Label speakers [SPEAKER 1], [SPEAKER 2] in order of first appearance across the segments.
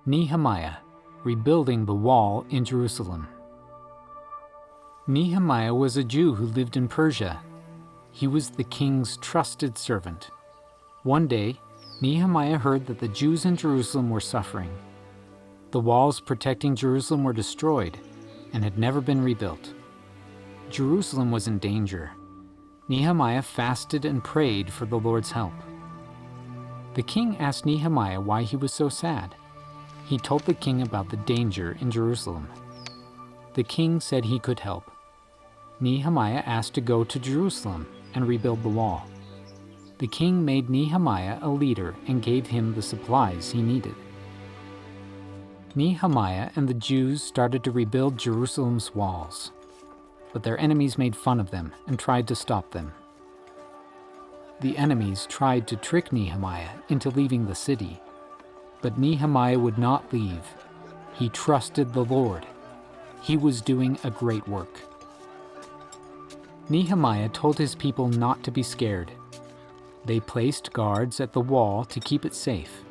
[SPEAKER 1] Nehemiah, rebuilding the wall in Jerusalem. Nehemiah was a Jew who lived in Persia. He was the king's trusted servant. One day, Nehemiah heard that the Jews in Jerusalem were suffering. The walls protecting Jerusalem were destroyed and had never been rebuilt. Jerusalem was in danger. Nehemiah fasted and prayed for the Lord's help. The king asked Nehemiah why he was so sad. He told the king about the danger in Jerusalem. The king said he could help. Nehemiah asked to go to Jerusalem and rebuild the wall. The king made Nehemiah a leader and gave him the supplies he needed. Nehemiah and the Jews started to rebuild Jerusalem's walls, but their enemies made fun of them and tried to stop them. The enemies tried to trick Nehemiah into leaving the city, but Nehemiah would not leave. He trusted the Lord. He was doing a great work. Nehemiah told his people not to be scared. They placed guards at the wall to keep it safe.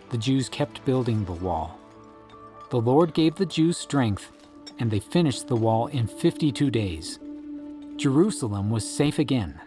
[SPEAKER 1] The Jews kept building the wall. The Lord gave the Jews strength, and they finished the wall in 52 days. Jerusalem was safe again.